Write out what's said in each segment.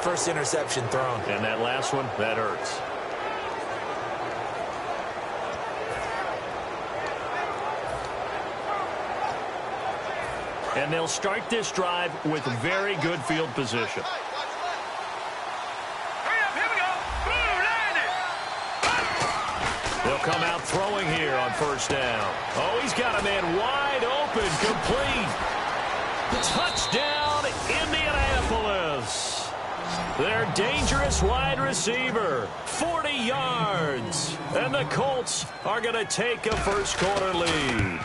first interception thrown. And that last one, that hurts. And they'll start this drive with very good field position. They'll come out throwing here on first down. Oh, he's got a man wide open, complete. Touchdown, Indianapolis. Their dangerous wide receiver, 40 yards. And the Colts are going to take a first-quarter lead.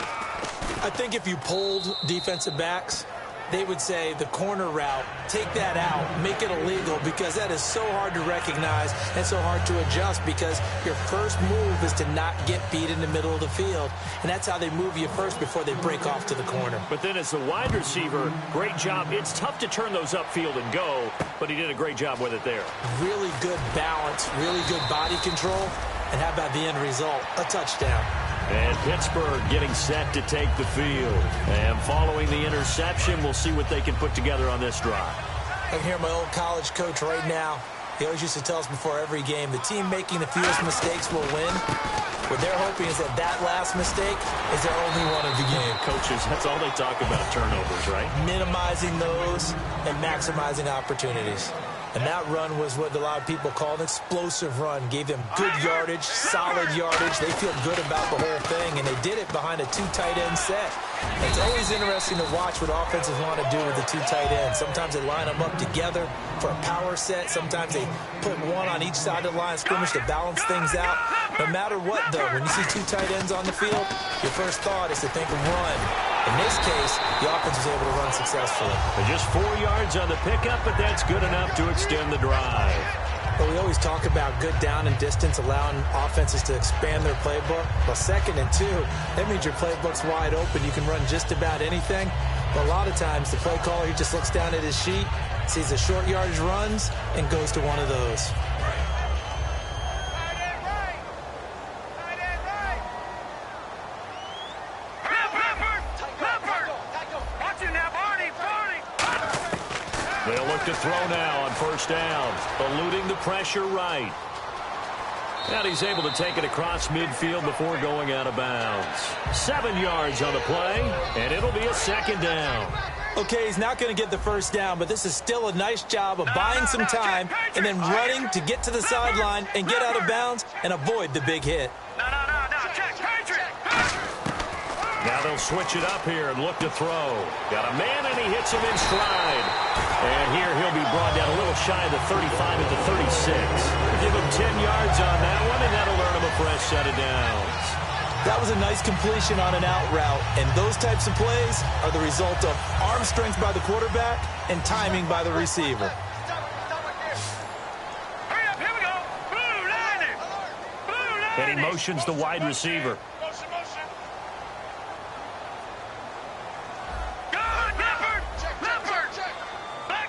I think if you polled defensive backs, they would say the corner route, take that out, make it illegal, because that is so hard to recognize and so hard to adjust, because your first move is to not get beat in the middle of the field, and that's how they move you first before they break off to the corner. But then as the wide receiver, great job. It's tough to turn those upfield and go, but he did a great job with it there. Really good balance, really good body control, and how about the end result? A touchdown. And Pittsburgh getting set to take the field. And following the interception, we'll see what they can put together on this drive. I can hear my old college coach right now. He always used to tell us before every game, the team making the fewest mistakes will win. What they're hoping is that that last mistake is their only one of the game. Coaches, that's all they talk about, turnovers, right? Minimizing those and maximizing opportunities. And that run was what a lot of people call an explosive run. Gave them good yardage, solid yardage. They feel good about the whole thing, and they did it behind a two tight end set. And it's always interesting to watch what offenses want to do with the two tight ends. Sometimes they line them up together for a power set. Sometimes they put one on each side of the line of scrimmage to balance things out. No matter what, though, when you see two tight ends on the field, your first thought is to think of run. In this case, the offense was able to run successfully. Just 4 yards on the pickup, but that's good enough to extend the drive. But we always talk about good down and distance, allowing offenses to expand their playbook. Well, 2nd and 2, that means your playbook's wide open. You can run just about anything. But a lot of times, the play caller, he just looks down at his sheet, sees the short yardage runs, and goes to one of those. They'll look to throw now on first down, eluding the pressure right. And he's able to take it across midfield before going out of bounds. 7 yards on the play, and it'll be a 2nd down. Okay, he's not going to get the first down, but this is still a nice job of buying some time and then running to get to the sideline and get out of bounds and avoid the big hit. Now they'll switch it up here and look to throw. Got a man, and he hits him in stride. And here he'll be brought down a little shy of the 35 at the 36. Give him 10 yards on that one, and that'll earn him a fresh set of downs. That was a nice completion on an out route, and those types of plays are the result of arm strength by the quarterback and timing by the receiver. And he motions the wide receiver.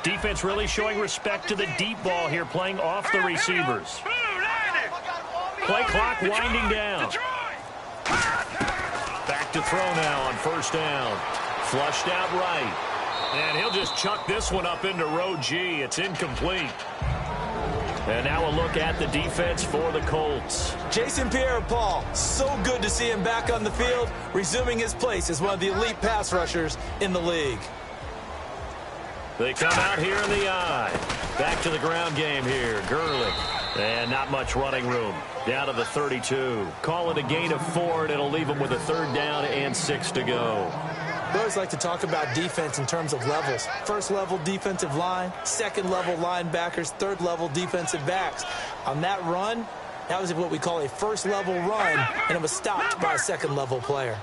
Defense really showing respect to the deep ball here, playing off the receivers. Play clock winding down. Back to throw now on first down. Flushed out right. And he'll just chuck this one up into row G. It's incomplete. And now a look at the defense for the Colts. Jason Pierre-Paul, so good to see him back on the field, resuming his place as one of the elite pass rushers in the league. They come out here in the eye. Back to the ground game here. Gurley. And not much running room. Down to the 32. Call it a gain of 4, and it'll leave them with a 3rd down and 6 to go. We always like to talk about defense in terms of levels. 1st level defensive line, 2nd level linebackers, 3rd level defensive backs. On that run, that was what we call a 1st level run, and it was stopped by a 2nd level player.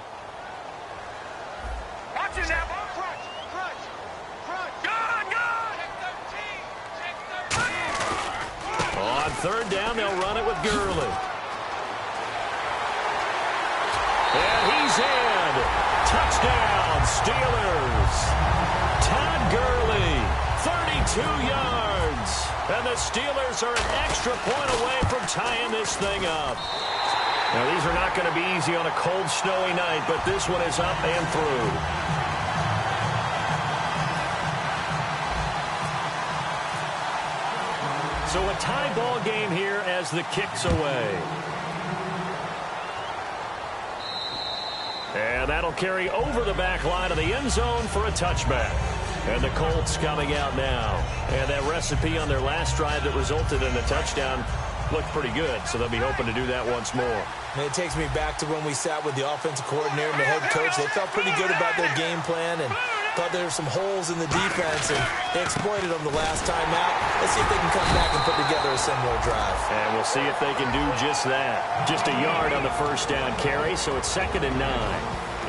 On 3rd down, they'll run it with Gurley. And he's in. Touchdown, Steelers. Todd Gurley, 32 yards. And the Steelers are an extra point away from tying this thing up. Now, these are not going to be easy on a cold, snowy night, but this one is up and through. So a tie ball game here as the kick's away. And that'll carry over the back line of the end zone for a touchback. And the Colts coming out now. And that recipe on their last drive that resulted in a touchdown looked pretty good, so they'll be hoping to do that once more. And it takes me back to when we sat with the offensive coordinator and the head coach. They felt pretty good about their game plan and thought there were some holes in the defense, and they exploited them the last time out. Let's see if they can come back and put together a similar drive. And we'll see if they can do just that. Just a yard on the first down carry, so it's 2nd and 9.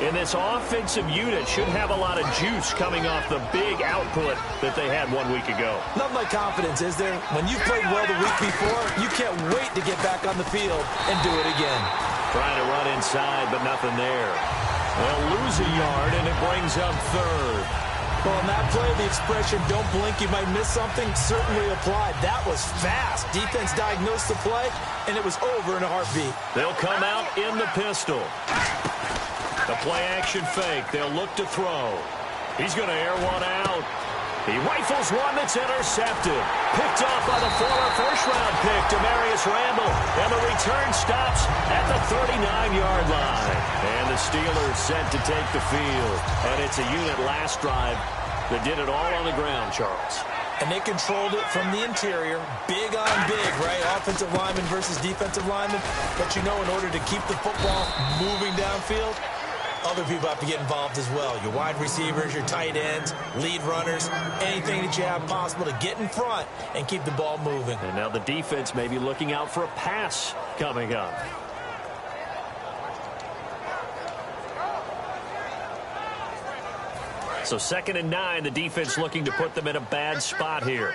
And this offensive unit should have a lot of juice coming off the big output that they had 1 week ago. Nothing like confidence, is there? When you played well the week before, you can't wait to get back on the field and do it again. Trying to run inside, but nothing there. They'll lose a yard, and it brings up 3rd. Well, in that play, the expression, don't blink, you might miss something, certainly applied. That was fast. Defense diagnosed the play, and it was over in a heartbeat. They'll come out in the pistol. The play-action fake. They'll look to throw. He's going to air one out. He rifles one that's intercepted. Picked off by the former first-round pick, Demarius Randall. And the return stops at the 39-yard line. And the Steelers set to take the field. And it's a unit last drive that did it all on the ground, Charles. And they controlled it from the interior. Big on big, right? Offensive lineman versus defensive lineman. But you know, in order to keep the football moving downfield, other people have to get involved as well. Your wide receivers, your tight ends, lead runners, anything that you have possible to get in front and keep the ball moving. And now the defense may be looking out for a pass coming up. So 2nd and 9, the defense looking to put them in a bad spot here.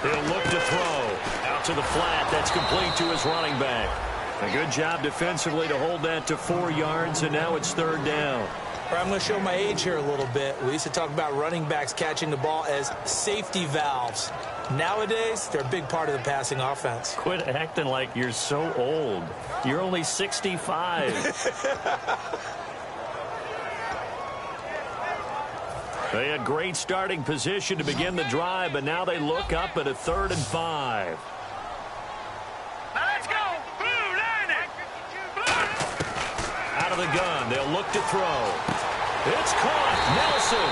He'll look to throw. Out to the flat. That's complete to his running back. A good job defensively to hold that to 4 yards, and now it's 3rd down. I'm going to show my age here a little bit. We used to talk about running backs catching the ball as safety valves. Nowadays, they're a big part of the passing offense. Quit acting like you're so old. You're only 65. They had great starting position to begin the drive, but now they look up at a 3rd and 5. Out of the gun, they'll look to throw. It's caught, Nelson.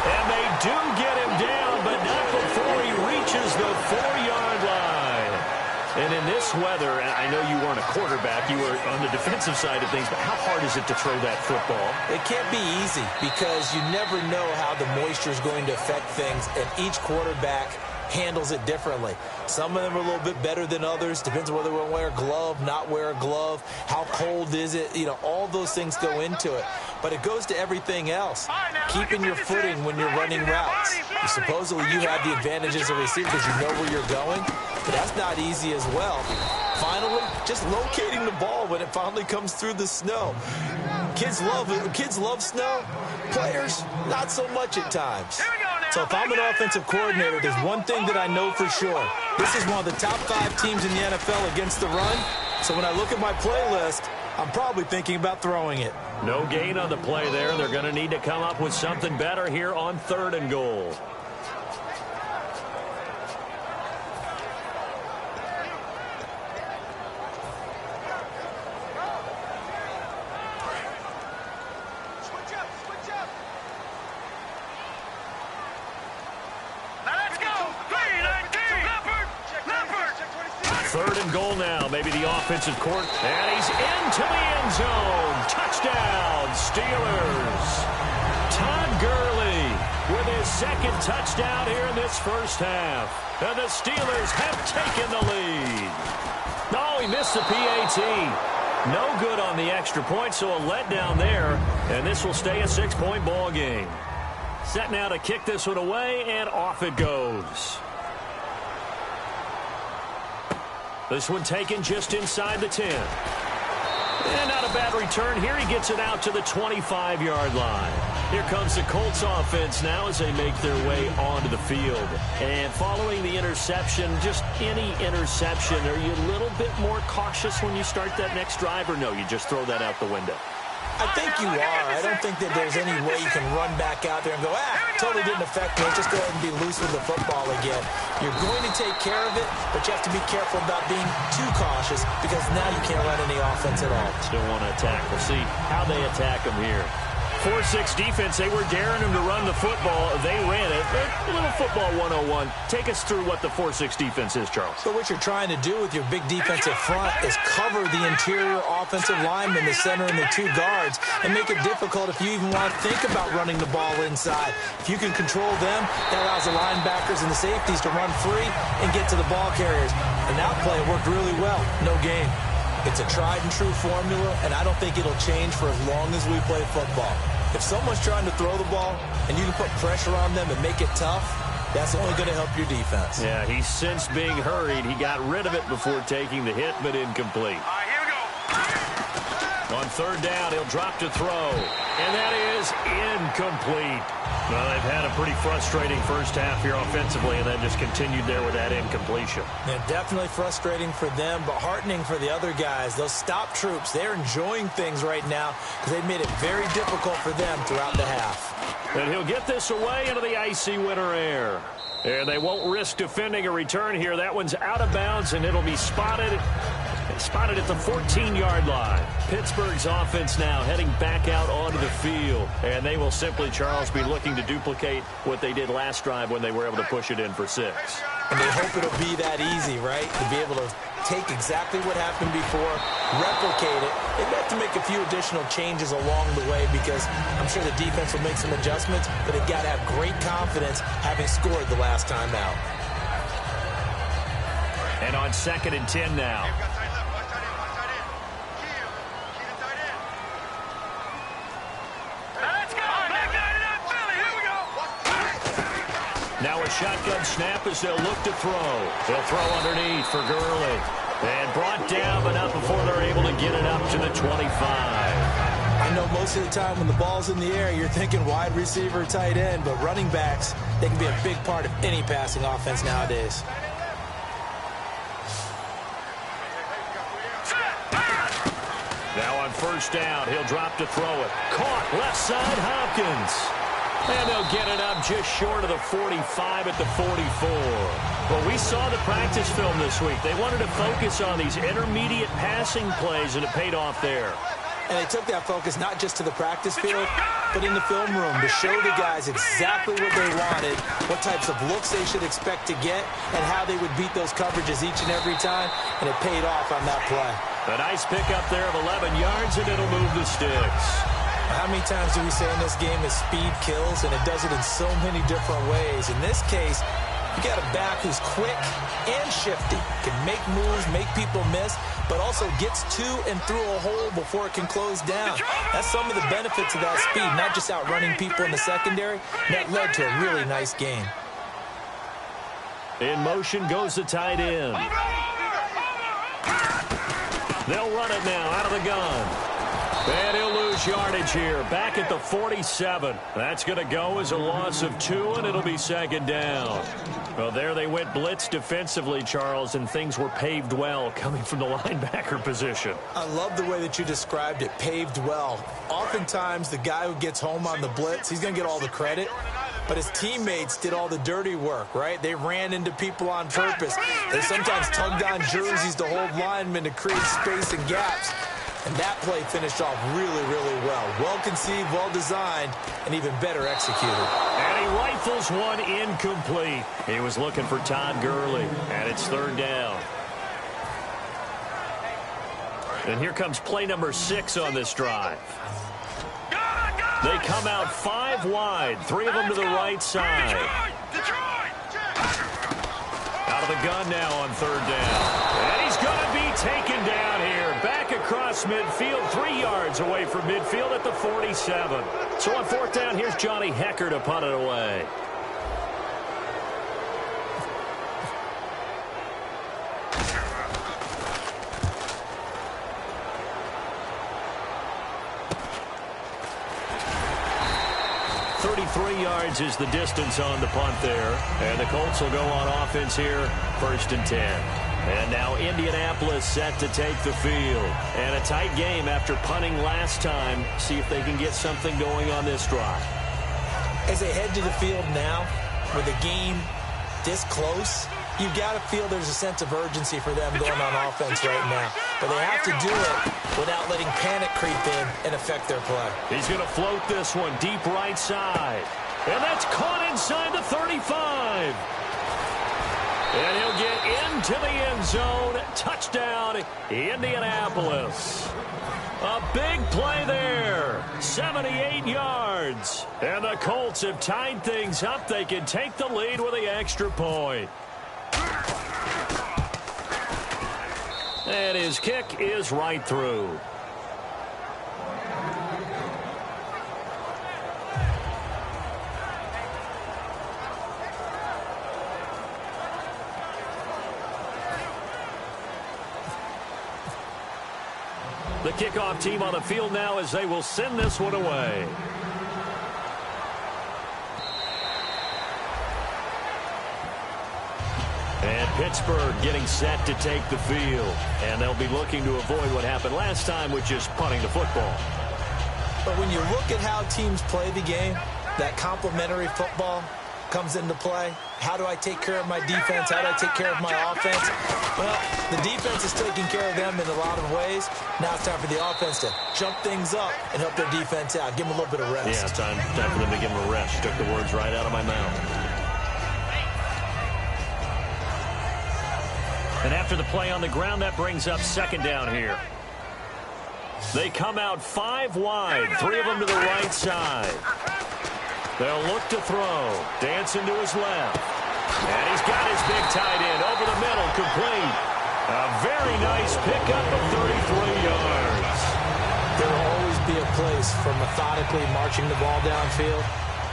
And they do get him down, but not before he reaches the 4-yard line. And in this weather, and I know you weren't a quarterback, you were on the defensive side of things, but how hard is it to throw that football? It can't be easy because you never know how the moisture is going to affect things, and each quarterback handles it differently. Some of them are a little bit better than others. Depends on whether we wear a glove, not wear a glove. How cold is it? You know, all those things go into it. But it goes to everything else. Keeping your footing when you're running routes. Supposedly you have the advantage as a receiver because you know where you're going. But that's not easy as well. Finally, just locating the ball when it finally comes through the snow. Kids love snow. Players, not so much at times. So if I'm an offensive coordinator, there's one thing that I know for sure. This is one of the top 5 teams in the NFL against the run. So when I look at my playlist, I'm probably thinking about throwing it. No gain on the play there. They're going to need to come up with something better here on 3rd and goal. Maybe the offensive court. And he's into the end zone. Touchdown, Steelers. Todd Gurley with his 2nd touchdown here in this first half. And the Steelers have taken the lead. No, he missed the PAT. No good on the extra point, so a letdown there. And this will stay a 6-point ball game. Set now to kick this one away, and off it goes. This one taken just inside the 10. And not a bad return here. He gets it out to the 25-yard line. Here comes the Colts offense now as they make their way onto the field. And following the interception, just any interception, are you a little bit more cautious when you start that next drive, or no, you just throw that out the window? I think you are. I don't think that there's any way you can run back out there and go, totally didn't affect me. Just go ahead and be loose with the football again. You're going to take care of it, but you have to be careful about being too cautious because now you can't run any offense at all. Still want to attack. We'll see how they attack them here. 4-6 defense, they were daring him to run the football. They ran it. A little football 101. Take us through what the 4-6 defense is, Charles. So what you're trying to do with your big defensive front is cover the interior offensive lineman, the center, and the two guards, and make it difficult if you even want to think about running the ball inside. If you can control them, that allows the linebackers and the safeties to run free and get to the ball carriers. And that play worked really well. No gain. It's a tried-and-true formula, and I don't think it'll change for as long as we play football. If someone's trying to throw the ball and you can put pressure on them and make it tough, that's only going to help your defense. Yeah, he sensed being hurried. He got rid of it before taking the hit, but incomplete. All right, here we go. On third down, he'll drop to throw, and that is incomplete. Well, they've had a pretty frustrating first half here offensively, and then just continued there with that incompletion. Yeah, definitely frustrating for them, but heartening for the other guys. Those stop troops, they're enjoying things right now because they've made it very difficult for them throughout the half. And he'll get this away into the icy winter air. And they won't risk defending a return here. That one's out of bounds, and it'll be spotted at the 14-yard line. Pittsburgh's offense now heading back out onto the field. And they will simply, Charles, be looking to duplicate what they did last drive when they were able to push it in for 6. And they hope it'll be that easy, right? To be able to take exactly what happened before, replicate it. They've got to make a few additional changes along the way because I'm sure the defense will make some adjustments, but they've got to have great confidence having scored the last time out. And on 2nd and 10 now. Now a shotgun snap as they'll look to throw. They'll throw underneath for Gurley. And brought down, but not before they're able to get it up to the 25. I know most of the time when the ball's in the air, you're thinking wide receiver, tight end, but running backs, they can be a big part of any passing offense nowadays. Now on first down, he'll drop to throw it. Caught left side, Hopkins. And they'll get it up just short of the 45 at the 44. Well, we saw the practice film this week. They wanted to focus on these intermediate passing plays, and it paid off there. And they took that focus not just to the practice field, but in the film room to show the guys exactly what they wanted, what types of looks they should expect to get, and how they would beat those coverages each and every time, and it paid off on that play. A nice pickup there of 11 yards, and it'll move the sticks. How many times do we say in this game that speed kills, and it does it in so many different ways? In this case, you got a back who's quick and shifty, can make moves, make people miss, but also gets to and through a hole before it can close down. That's some of the benefits of that speed, not just outrunning people in the secondary. That led to a really nice game. In motion goes the tight end. They'll run it now out of the gun. And he'll lose yardage here. Back at the 47. That's going to go as a loss of 2, and it'll be 2nd down. Well, there they went blitz defensively, Charles, and things were paved well coming from the linebacker position. I love the way that you described it, paved well. Oftentimes, the guy who gets home on the blitz, he's going to get all the credit. But his teammates did all the dirty work, right? They ran into people on purpose. They sometimes tugged on jerseys to hold linemen to create space and gaps. And that play finished off really, really well. Well-conceived, well-designed, and even better executed. And he rifles one incomplete. He was looking for Todd Gurley, and it's 3rd down. And here comes play number 6 on this drive. They come out 5 wide, 3 of them to the right side. Out of the gun now on 3rd down. And he's going to be taken down here. Back across midfield, 3 yards away from midfield at the 47. So on 4th down, here's Johnny Hecker to punt it away. .33 yards is the distance on the punt there. And the Colts will go on offense here, 1st and 10. And now Indianapolis set to take the field. And a tight game after punting last time. See if they can get something going on this drive. As they head to the field now, with the game this close, you've got to feel there's a sense of urgency for them going on offense right now. But they have to do it without letting panic creep in and affect their play. He's going to float this one deep right side. And that's caught inside the 35. And he'll get into the end zone. Touchdown, Indianapolis. A big play there. 78 yards. And the Colts have tied things up. They can take the lead with the extra point. And his kick is right through. The kickoff team on the field now as they will send this one away. And Pittsburgh getting set to take the field. And they'll be looking to avoid what happened last time, which is punting the football. But when you look at how teams play the game, that complementary football comes into play. How do I take care of my defense? How do I take care of my offense? Well, the defense is taking care of them in a lot of ways. Now it's time for the offense to jump things up and help their defense out. Give them a little bit of rest. Yeah, it's time for them to give them a rest. You took the words right out of my mouth. And after the play on the ground, that brings up second down here. They come out 5 wide, 3 of them to the right side. They'll look to throw. Dancing to his left. And he's got his big tight end over the middle, complete. A very nice pickup of 33 yards. There will always be a place for methodically marching the ball downfield.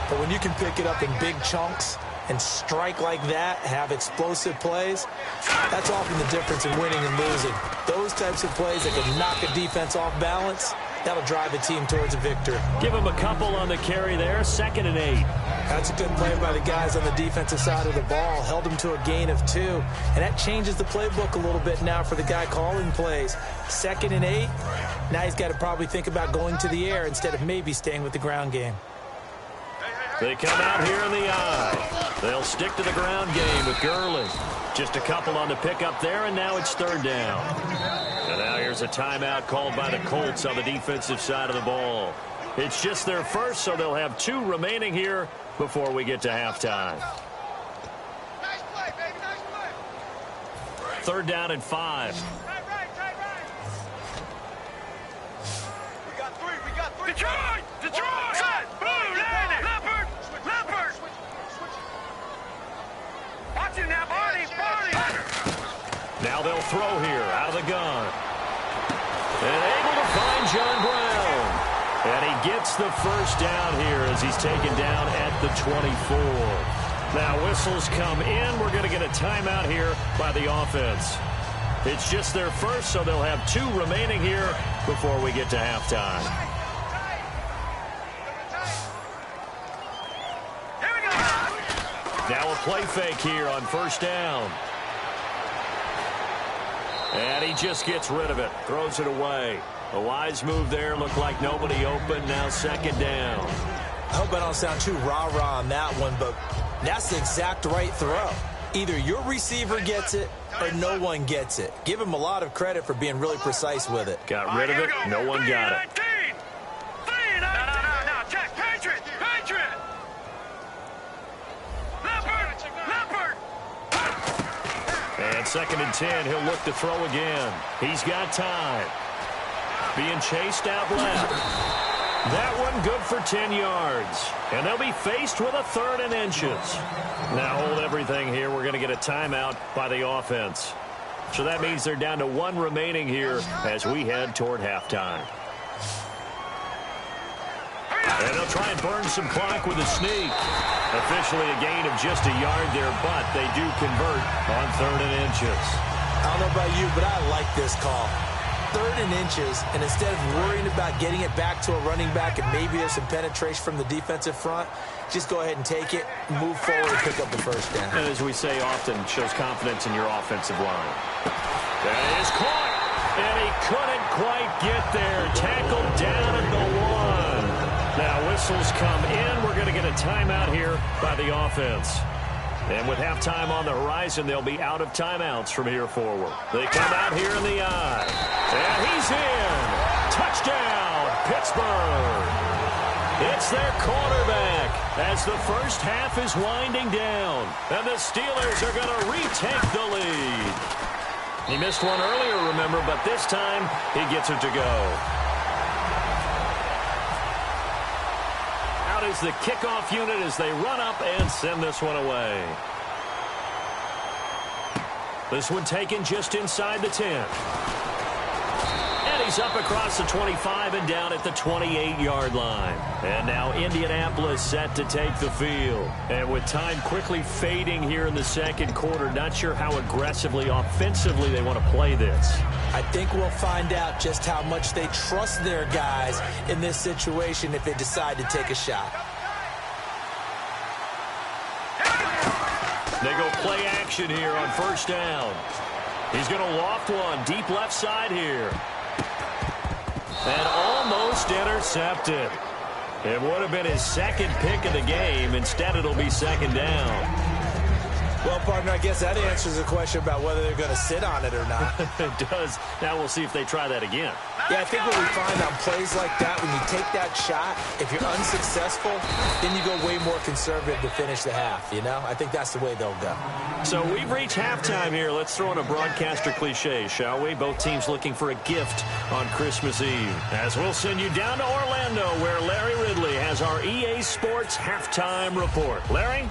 But when you can pick it up in big chunks and strike like that, have explosive plays, that's often the difference in winning and losing. Those types of plays that can knock a defense off balance, that'll drive a team towards a victory. Give him a couple on the carry there, 2nd and 8. That's a good play by the guys on the defensive side of the ball. Held them to a gain of 2. And that changes the playbook a little bit now for the guy calling plays. 2nd and 8. Now he's got to probably think about going to the air instead of maybe staying with the ground game. They come out here in the eye. They'll stick to the ground game with Gurley. Just a couple on the pickup there, and now it's 3rd down. And now here's a timeout called by the Colts on the defensive side of the ball. It's just their first, so they'll have 2 remaining here before we get to halftime. Nice play, baby, nice play. 3rd down and 5. Right. We got 3. Detroit! Set! Blue, landed! Leopard! Watch him now, Barney! Now they'll throw here out of the gun. And able to find John Brown. And he gets the first down here as he's taken down at the 24. Now whistles come in. We're going to get a timeout here by the offense. It's just their first, so they'll have 2 remaining here before we get to halftime. Here we go! Now a play fake here on 1st down. And he just gets rid of it, throws it away. A wise move there, looked like nobody open, now 2nd down. I hope I don't sound too rah-rah on that one, but that's the exact right throw. Either your receiver gets it or no one gets it. Give him a lot of credit for being really precise with it. Got rid of it, no one got it. No, check, Patriot! Leopard! And 2nd and 10, he'll look to throw again. He's got time. Being chased out left. That one good for 10 yards. And they'll be faced with a 3rd and inches. Now hold everything here. We're going to get a timeout by the offense. So that means they're down to 1 remaining here as we head toward halftime. And they'll try and burn some clock with a sneak. Officially a gain of just a yard there, but they do convert on 3rd and inches. I don't know about you, but I like this call. 3rd and inches, and instead of worrying about getting it back to a running back and maybe there's some penetration from the defensive front, just go ahead and take it, move forward, and pick up the 1st down. And as we say often, shows confidence in your offensive line. That is caught, and he couldn't quite get there. Tackled down at the 1. Now whistles come in. We're going to get a timeout here by the offense. And with halftime on the horizon, they'll be out of timeouts from here forward. They come out here in the eye. And he's in. Touchdown, Pittsburgh. It's their quarterback as the first half is winding down. And the Steelers are going to retake the lead. He missed one earlier, remember, but this time he gets it to go. Out is the kickoff unit as they run up and send this one away. This one taken just inside the 10. And he's up across the 25 and down at the 28-yard line. And now Indianapolis set to take the field. And with time quickly fading here in the 2nd quarter, not sure how aggressively, offensively they want to play this. I think we'll find out just how much they trust their guys in this situation if they decide to take a shot. They go play action here on 1st down. He's going to loft one deep left side here. And almost intercepted. It would have been his 2nd pick of the game. Instead, it'll be 2nd down. Well, partner, I guess that answers the question about whether they're going to sit on it or not. It does. Now we'll see if they try that again. Yeah, I think what we find on plays like that, when you take that shot, if you're unsuccessful, then you go way more conservative to finish the half, you know? I think that's the way they'll go. So we've reached halftime here. Let's throw in a broadcaster cliche, shall we? Both teams looking for a gift on Christmas Eve. As we'll send you down to Orlando, where Larry Ridley has our EA Sports halftime report. Larry?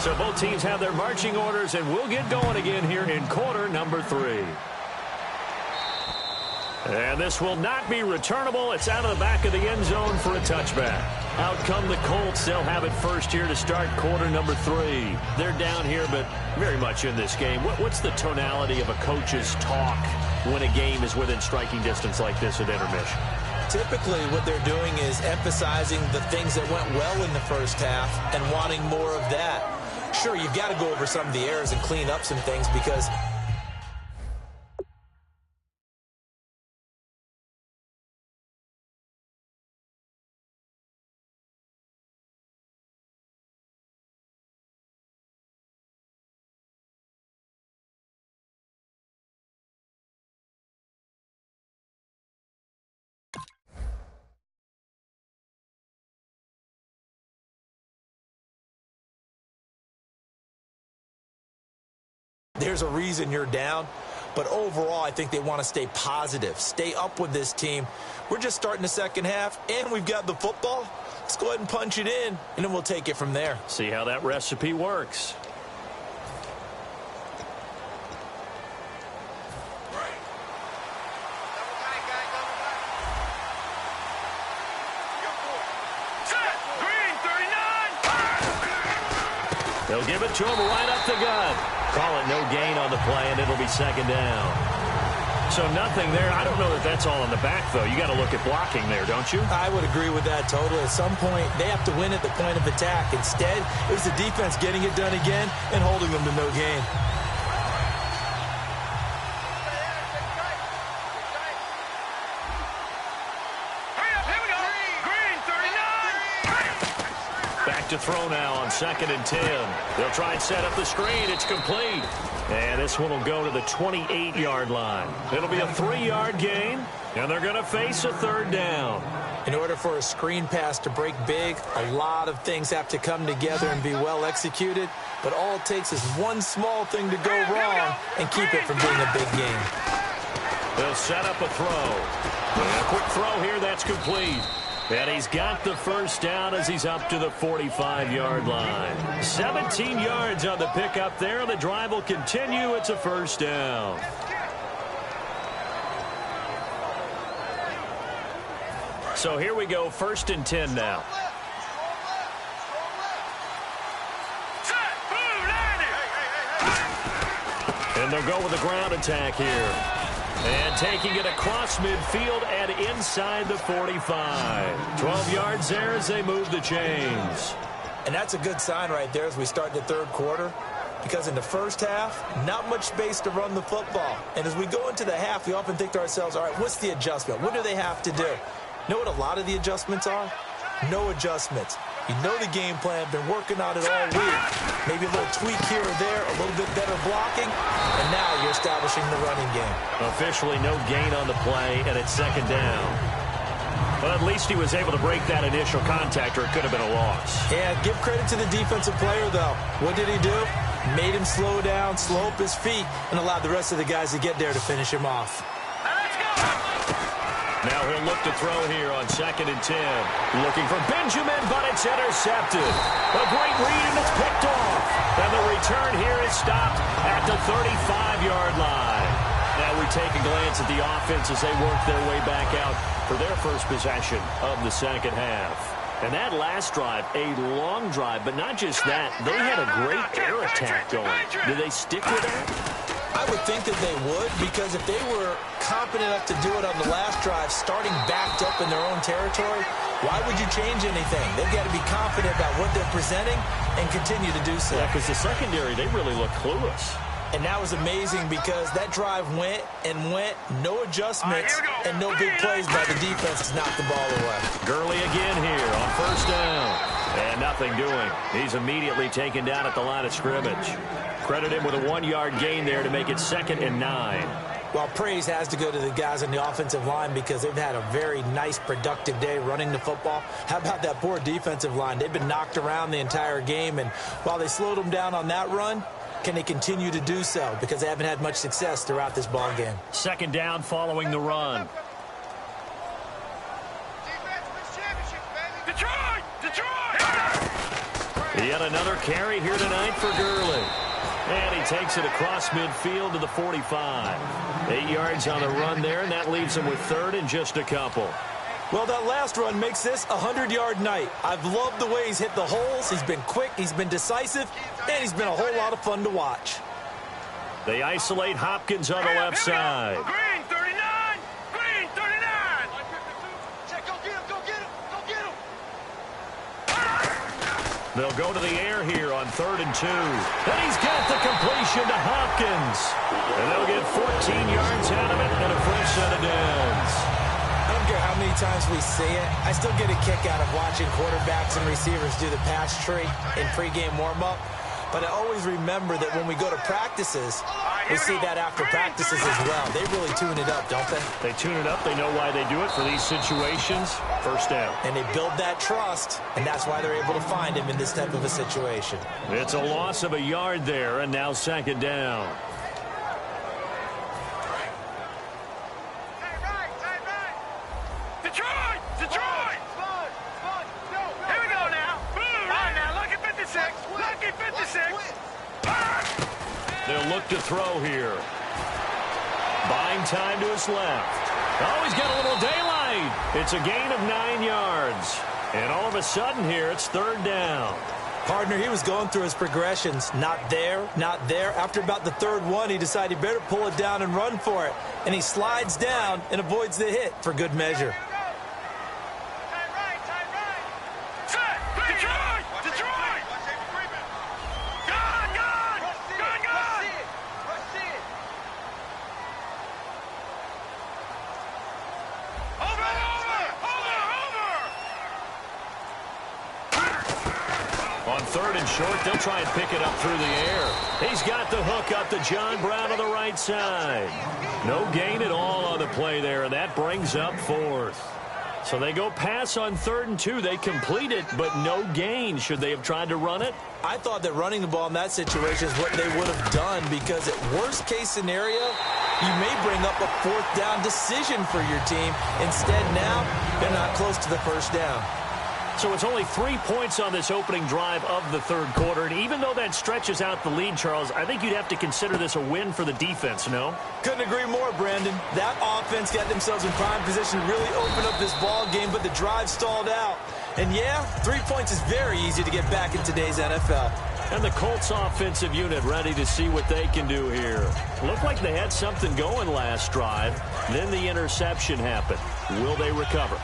So both teams have their marching orders, and we'll get going again here in quarter number 3. And this will not be returnable. It's out of the back of the end zone for a touchback. Out come the Colts. They'll have it first here to start quarter number 3. They're down here, but very much in this game. What's the tonality of a coach's talk when a game is within striking distance like this at intermission? Typically, what they're doing is emphasizing the things that went well in the first half and wanting more of that. Sure, you've got to go over some of the errors and clean up some things because there's a reason you're down. But overall, I think they want to stay positive, stay up with this team. We're just starting the second half, and we've got the football. Let's go ahead and punch it in, and then we'll take it from there. See how that recipe works. They'll give it to him right up the gut. Call it no gain on the play, and it'll be second down. So nothing there. I don't know that that's all in the back, though. You got to look at blocking there, don't you? I would agree with that totally. At some point, they have to win at the point of attack. Instead, it was the defense getting it done again and holding them to no gain. To throw now on 2nd and 10. They'll try and set up the screen. It's complete. And this one will go to the 28-yard line. It'll be a 3-yard gain, and they're going to face a 3rd down. In order for a screen pass to break big, a lot of things have to come together and be well executed. But all it takes is one small thing to go wrong and keep it from being a big game. They'll set up a throw. And a quick throw here. That's complete. And he's got the first down as he's up to the 45-yard line. 17 yards on the pickup there. The drive will continue. It's a first down. So here we go, 1st and 10 now. And they'll go with a ground attack here. And taking it across midfield and inside the 45. 12 yards there as they move the chains. And that's a good sign right there as we start the third quarter. Because in the first half, not much space to run the football. And as we go into the half, we often think to ourselves, all right, what's the adjustment? What do they have to do? Know what a lot of the adjustments are? No adjustments. You know the game plan, been working on it all week. Maybe a little tweak here or there, a little bit better blocking, and now you're establishing the running game. Officially no gain on the play, and it's 2nd down. But at least he was able to break that initial contact, or it could have been a loss. Yeah, give credit to the defensive player, though. What did he do? Made him slow down, slow up his feet, and allowed the rest of the guys to get there to finish him off. Now he'll look to throw here on 2nd and 10. Looking for Benjamin, but it's intercepted. A great read, and it's picked off. And the return here is stopped at the 35-yard line. Now we take a glance at the offense as they work their way back out for their first possession of the second half. And that last drive, a long drive, but not just that. They had a great air attack going. Do they stick with that? I would think that they would, because if they were confident enough to do it on the last drive, starting backed up in their own territory, why would you change anything? They've got to be confident about what they're presenting and continue to do so. Yeah, because the secondary, they really look clueless. And that was amazing because that drive went and went, no adjustments, and no big plays by the defense to knock the ball away. Gurley again here on 1st down. And nothing doing. He's immediately taken down at the line of scrimmage. Credit him with a 1-yard gain there to make it 2nd and 9. Well, praise has to go to the guys on the offensive line because they've had a very nice, productive day running the football. How about that poor defensive line? They've been knocked around the entire game, and while they slowed them down on that run, can they continue to do so? Because they haven't had much success throughout this ball game. 2nd down following the run. Detroit! Detroit! Yet another carry here tonight for Gurley. And he takes it across midfield to the 45. 8 yards on the run there, and that leaves him with 3rd and just a couple. Well, that last run makes this a 100-yard night. I've loved the way he's hit the holes. He's been quick, he's been decisive, and he's been a whole lot of fun to watch. They isolate Hopkins on the left side. Green 39! Green 39! Check, go get him, go get him, go get him! They'll go to the air here on 3rd and 2. And he's got the completion to Hopkins. And they'll get 14 yards out of it and a fresh set of downs. I don't care how many times we see it. I still get a kick out of watching quarterbacks and receivers do the pass tree in pregame warm-up. But I always remember that when we go to practices, we see that after practices as well. They really tune it up, don't they? They tune it up. They know why they do it for these situations. 1st down. And they build that trust, and that's why they're able to find him in this type of a situation. It's a loss of a yard there, and now 2nd down. Detroit! Detroit! Here we go now. All right, now, lucky 56. Lucky 56. They'll look to throw here. Buying time to his left. Oh, he's got a little daylight. It's a gain of 9 yards. And all of a sudden here, it's 3rd down. Partner, he was going through his progressions. Not there, not there. After about the 3rd one, he decided he better pull it down and run for it. And he slides down and avoids the hit for good measure. Detroit! Detroit! Gone! Gone! Gone! Gone! Over! On 3rd and short, they'll try and pick it up through the air. He's got the hook up to John Brown on the right side. No gain at all on the play there, and that brings up 4th. So they go pass on 3rd and 2. They complete it, but no gain. Should they have tried to run it? I thought that running the ball in that situation is what they would have done because at worst case scenario, you may bring up a 4th down decision for your team. Instead now, they're not close to the 1st down. So it's only 3 points on this opening drive of the third quarter. And even though that stretches out the lead, Charles, I think you'd have to consider this a win for the defense, no? Couldn't agree more, Brandon. That offense got themselves in prime position to really open up this ball game, but the drive stalled out. And, yeah, 3 points is very easy to get back in today's NFL. And the Colts offensive unit ready to see what they can do here. Looked like they had something going last drive. Then the interception happened. Will they recover?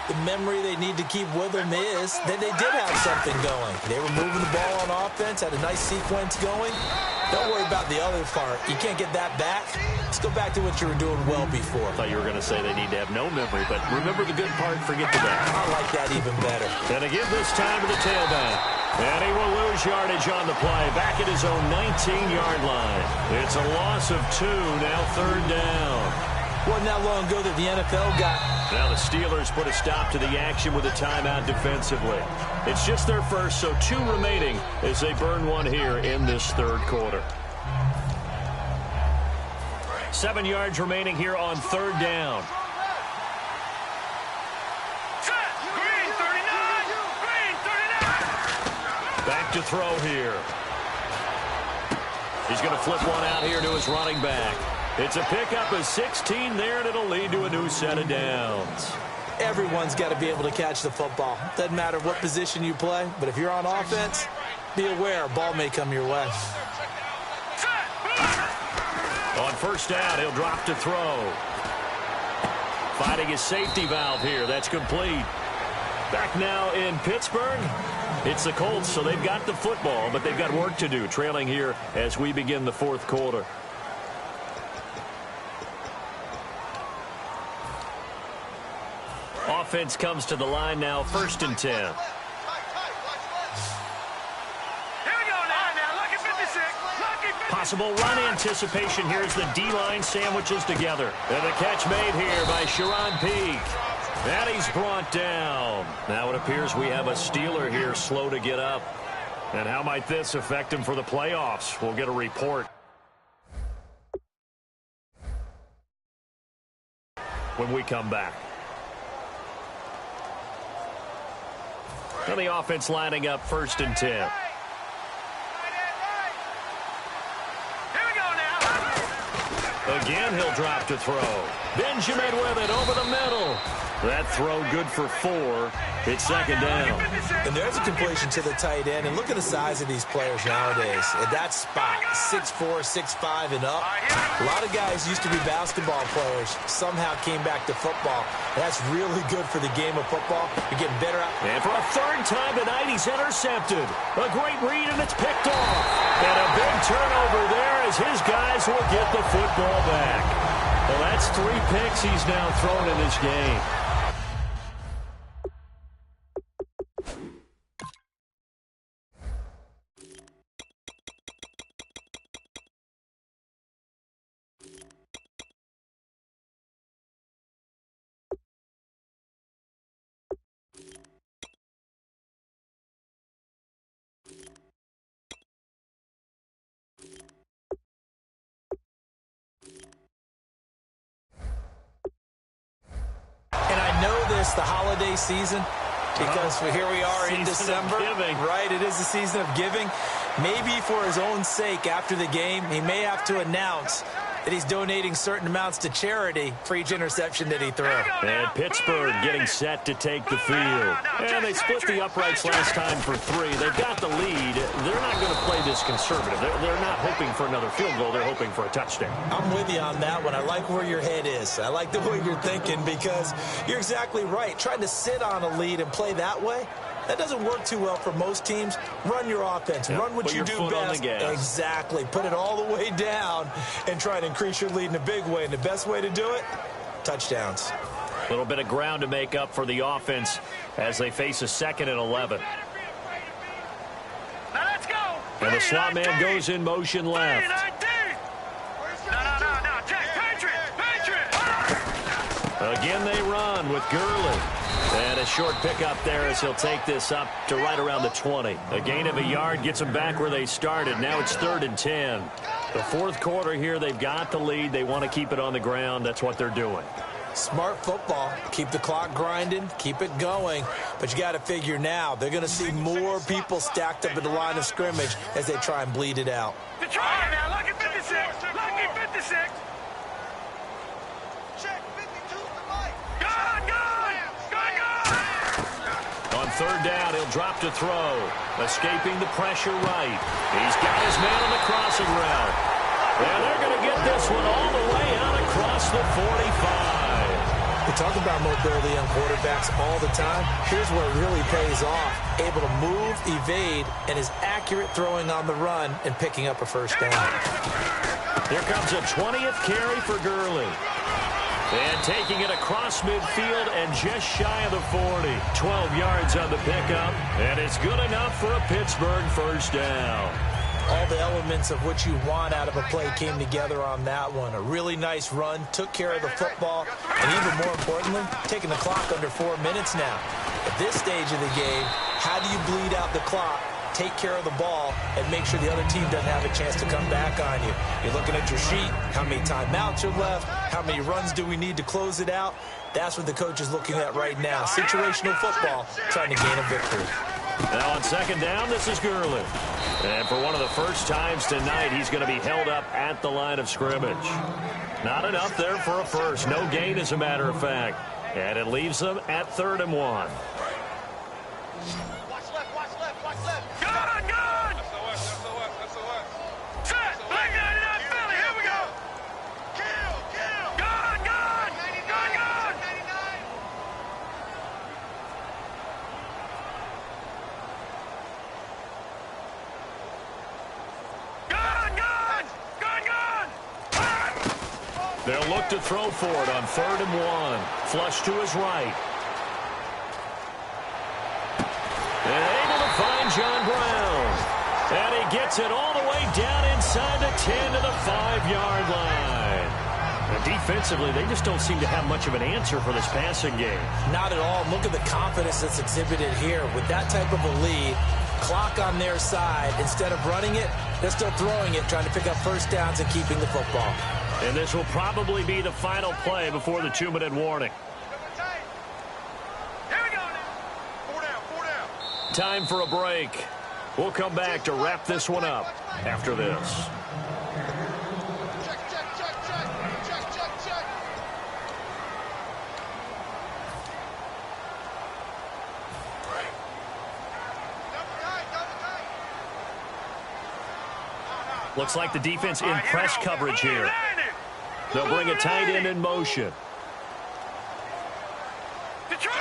The memory they need to keep with them is that they did have something going. They were moving the ball on offense, had a nice sequence going. Don't worry about the other part. You can't get that back. Let's go back to what you were doing well before. I thought you were going to say they need to have no memory, but remember the good part, forget the bad. I like that even better. And to give this time to the tailback. And he will lose yardage on the play. Back at his own 19-yard line. It's a loss of 2, now third down. Wasn't that long ago that the NFL got... Now the Steelers put a stop to the action with a timeout defensively. It's just their first, so 2 remaining as they burn one here in this third quarter. 7 yards remaining here on third down. Green 39! Green 39! Back to throw here. He's going to flip one out here to his running back. It's a pickup of 16 there, and it'll lead to a new set of downs. Everyone's got to be able to catch the football. Doesn't matter what position you play, but if you're on offense, be aware a ball may come your way. On first down, he'll drop to throw. Fighting his safety valve here. That's complete. Back now in Pittsburgh. It's the Colts, so they've got the football, but they've got work to do, trailing here as we begin the fourth quarter. Offense comes to the line now, 1st and 10. Here we go now, lucky 56, lucky 56. Possible run anticipation. Here's the D-line sandwiches together. And the catch made here by Sharon Peak. And he's brought down. Now it appears we have a Steeler here slow to get up. And how might this affect him for the playoffs? We'll get a report when we come back. And the offense lining up 1st and 10. Here we go now. Again, he'll drop to throw. Benjamin with it over the middle. That throw good for 4. It's 2nd down. And there's a completion to the tight end. And look at the size of these players nowadays. At that spot, 6'4", 6'5", and up. A lot of guys used to be basketball players. Somehow came back to football. That's really good for the game of football. You're getting better at it. And for a 3rd time tonight, he's intercepted. A great read, and it's picked off. And a big turnover there as his guys will get the football back. Well, that's 3 picks he's now thrown in this game. The holiday season, because here we are in December, right? It is the season of giving. Maybe for his own sake, after the game, he may have to announce that he's donating certain amounts to charity for each interception that he threw. And Pittsburgh getting set to take the field. And they split the uprights last time for 3. They've got the lead. They're not going to play this conservative. They're not hoping for another field goal. They're hoping for a touchdown. I'm with you on that one. I like where your head is. I like the way you're thinking, because you're exactly right. Trying to sit on a lead and play that way, that doesn't work too well for most teams. Run your offense. Run what you do best. Exactly. Put it all the way down and try to increase your lead in a big way. And the best way to do it, touchdowns. A little bit of ground to make up for the offense as they face a 2nd and 11. Now let's go. And the slot man goes in motion left. No, check. Patriot. Again they run with Gurley. And a short pickup there as he'll take this up to right around the 20. A gain of a yard gets them back where they started. Now it's 3rd and 10. The fourth quarter here, they've got the lead. They want to keep it on the ground. That's what they're doing. Smart football. Keep the clock grinding, keep it going. But you got to figure now, they're going to see more people stacked up at the line of scrimmage as they try and bleed it out. The try now, lucky 56, lucky 56. Check 52 to the mic. Gone. On third down, he'll drop to throw. Escaping the pressure right. He's got his man on the crossing route. And they're going to get this one all the way out across the 45. We talk about mobility on quarterbacks all the time. Here's where it really pays off. Able to move, evade, and is accurate throwing on the run and picking up a first down. Here comes a 20th carry for Gurley. And taking it across midfield and just shy of the 40. 12 yards on the pickup. And it's good enough for a Pittsburgh first down. All the elements of what you want out of a play came together on that one. A really nice run, took care of the football, and even more importantly, taking the clock under 4 minutes now. At this stage of the game, how do you bleed out the clock, take care of the ball, and make sure the other team doesn't have a chance to come back on you? You're looking at your sheet, how many timeouts are left, how many runs do we need to close it out? That's what the coach is looking at right now. Situational football, trying to gain a victory. Now on second down, this is Gurley. And for one of the first times tonight, he's going to be held up at the line of scrimmage. Not enough there for a first. No gain, as a matter of fact. And it leaves them at 3rd and 1. Watch left. Gone. Set, black 99 Philly, here we go. Kill. Gone. 99. They'll look to throw for it on 3rd and 1. Flush to his right. And able to find John Brown. And he gets it all the way down inside the 10 to the 5-yard line. And defensively, they just don't seem to have much of an answer for this passing game. Not at all. Look at the confidence that's exhibited here. With that type of a lead, clock on their side, instead of running it, they're still throwing it, trying to pick up first downs and keeping the football. And this will probably be the final play before the 2-minute warning. Here we go now. 4 down. Time for a break. We'll come back to wrap this one up after this. Check. Looks like the defense in press coverage here. They'll bring a tight end in motion. Detroit!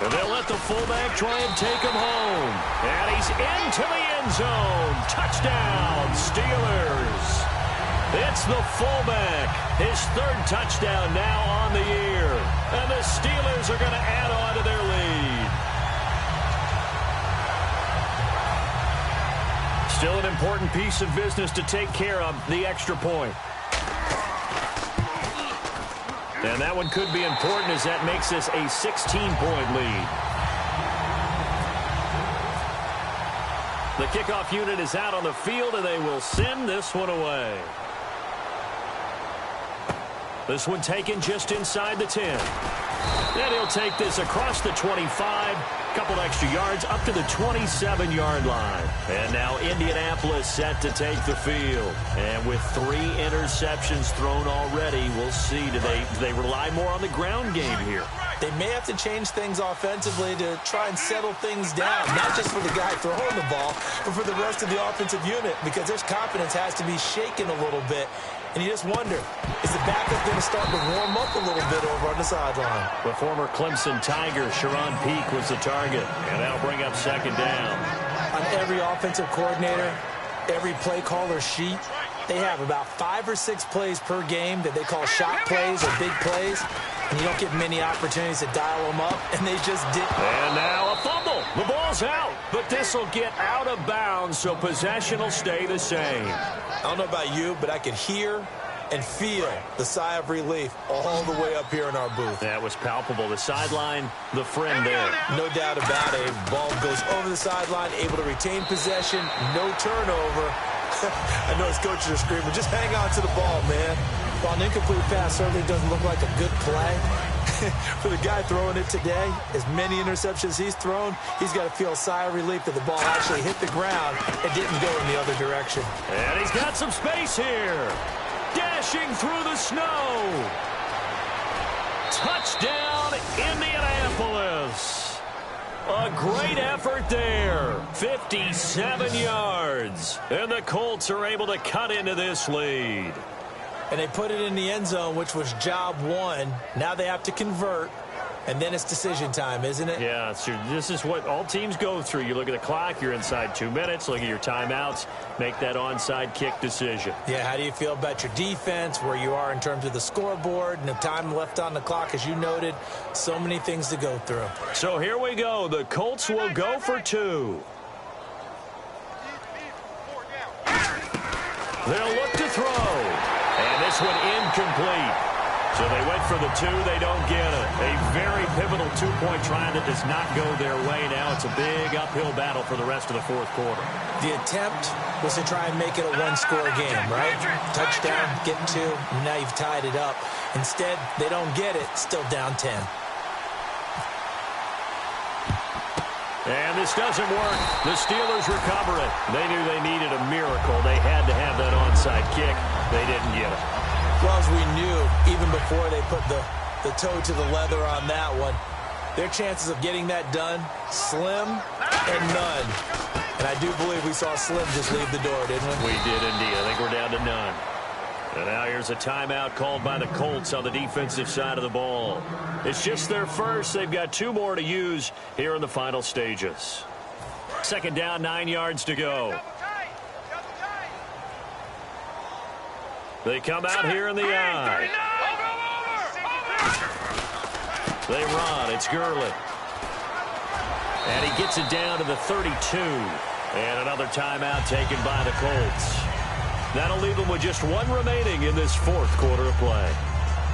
And they'll let the fullback try and take him home. And he's into the end zone. Touchdown, Steelers. It's the fullback. His 3rd touchdown now on the year. And the Steelers are going to add on to their lead. Still an important piece of business to take care of, the extra point. And that one could be important as that makes this a 16-point lead. The kickoff unit is out on the field, and they will send this one away. This one taken just inside the 10. And he'll take this across the 25, couple extra yards up to the 27-yard line. And now Indianapolis set to take the field. And with 3 interceptions thrown already, we'll see. Do they rely more on the ground game here? They may have to change things offensively to try and settle things down, not just for the guy throwing the ball, but for the rest of the offensive unit, because their confidence has to be shaken a little bit. And you just wonder, is the backup going to start to warm up a little bit over on the sideline? The former Clemson Tiger, Sharon Peake, was the target. And that'll bring up second down. On every offensive coordinator, every play caller sheet, they have about 5 or 6 plays per game that they call shot plays or big plays. And you don't get many opportunities to dial them up, and they just did. And now a fumble. The ball's out, but this will get out of bounds, so possession will stay the same. I don't know about you, but I could hear and feel the sigh of relief all the way up here in our booth. That was palpable. The sideline, the friend there. No doubt about it. Ball goes over the sideline, able to retain possession, no turnover. I know his coaches are screaming, just hang on to the ball, man. While an incomplete pass certainly doesn't look like a good play, for the guy throwing it today, as many interceptions he's thrown, he's got to feel a sigh of relief that the ball actually hit the ground and didn't go in the other direction. And he's got some space here. Dashing through the snow. Touchdown, Indianapolis. A great effort there. 57 yards. And the Colts are able to cut into this lead. And they put it in the end zone, which was job one. Now they have to convert, and then it's decision time, isn't it? Yeah, so this is what all teams go through. You look at the clock, you're inside 2 minutes, look at your timeouts, make that onside kick decision. Yeah, how do you feel about your defense, where you are in terms of the scoreboard, and the time left on the clock, as you noted, so many things to go through. So here we go. The Colts will go for 2. They'll look to throw. And this one incomplete. So they went for the 2. They don't get it. A very pivotal two-point try that does not go their way. Now it's a big uphill battle for the rest of the fourth quarter. The attempt was to try and make it a one-score game, right? Touchdown, get 2, and now you've tied it up. Instead, they don't get it, still down 10. And this doesn't work. The Steelers recover it. They knew they needed a miracle. They had to have that onside kick. They didn't get it. Well, as we knew, even before they put the toe to the leather on that one, their chances of getting that done, slim and none. And I do believe we saw Slim just leave the door, didn't we? We did indeed. I think we're down to none. And now here's a timeout called by the Colts on the defensive side of the ball. It's just their first. They've got 2 more to use here in the final stages. Second down, 9 yards to go. They come out here in the I. They run. It's Gurley. And he gets it down to the 32. And another timeout taken by the Colts. That'll leave them with just 1 remaining in this fourth quarter of play.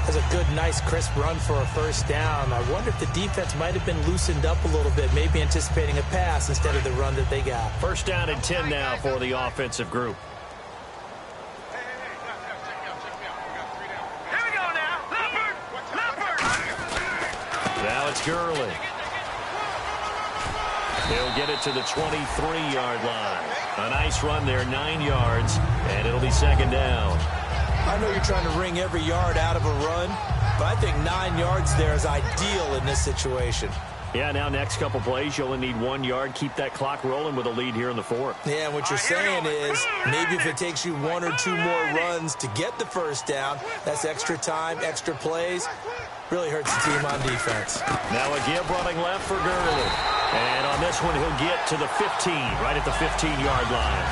That's a good, nice, crisp run for a first down. I wonder if the defense might have been loosened up a little bit, maybe anticipating a pass instead of the run that they got. First down and 10 now for the offensive group. Here we go now. Leopard. Now it's Gurley. He'll get it to the 23-yard line. A nice run there, 9 yards, and it'll be second down. I know you're trying to wring every yard out of a run, but I think 9 yards there is ideal in this situation. Yeah, now next couple plays, you only need 1 yard. Keep that clock rolling with a lead here in the fourth. Yeah, and what you're saying is maybe if it takes you 1 or 2 more runs to get the first down, that's extra time, extra plays. Really hurts the team on defense. Now a give running left for Gurley. And on this one, he'll get to the 15, right at the 15-yard line.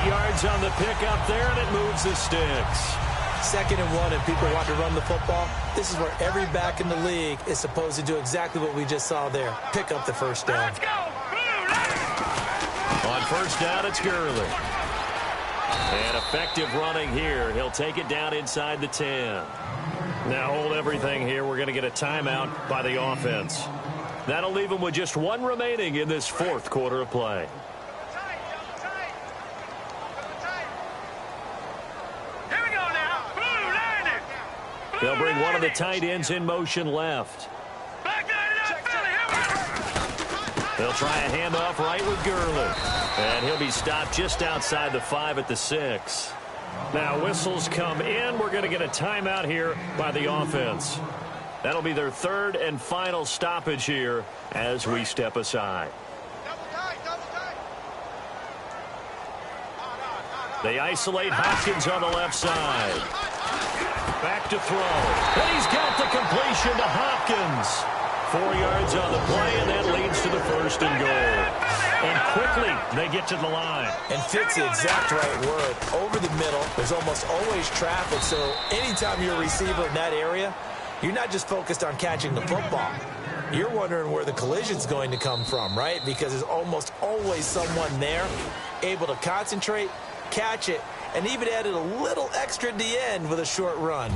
8 yards on the pickup there, and it moves the sticks. 2nd and 1, and people want to run the football. This is where every back in the league is supposed to do exactly what we just saw there. Pick up the first down. Let's go. On first down, it's Gurley. And effective running here. He'll take it down inside the 10. Now hold everything here. We're going to get a timeout by the offense. That'll leave them with just 1 remaining in this fourth quarter of play. Here we go now. Blue, landing. They'll bring one of the tight ends in motion left. Back that up, Philly. They'll try a handoff right with Gurley. And he'll be stopped just outside the 5 at the 6. Now whistles come in. We're going to get a timeout here by the offense. That'll be their 3rd and final stoppage here as we step aside. They isolate Hopkins on the left side. Back to throw. And he's got the completion to Hopkins. 4 yards on the play, and that leads to the 1st and goal. And quickly, they get to the line. And fits the exact right word. Over the middle, there's almost always traffic, so anytime you're a receiver in that area, you're not just focused on catching the football. You're wondering where the collision's going to come from, right? Because there's almost always someone there able to concentrate, catch it, and even added a little extra at the end with a short run.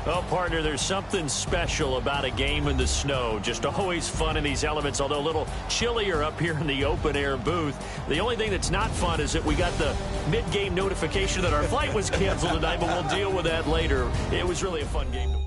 Well, partner, there's something special about a game in the snow. Just always fun in these elements, although a little chillier up here in the open-air booth. The only thing that's not fun is that we got the mid-game notification that our flight was canceled tonight, but we'll deal with that later. It was really a fun game to watch.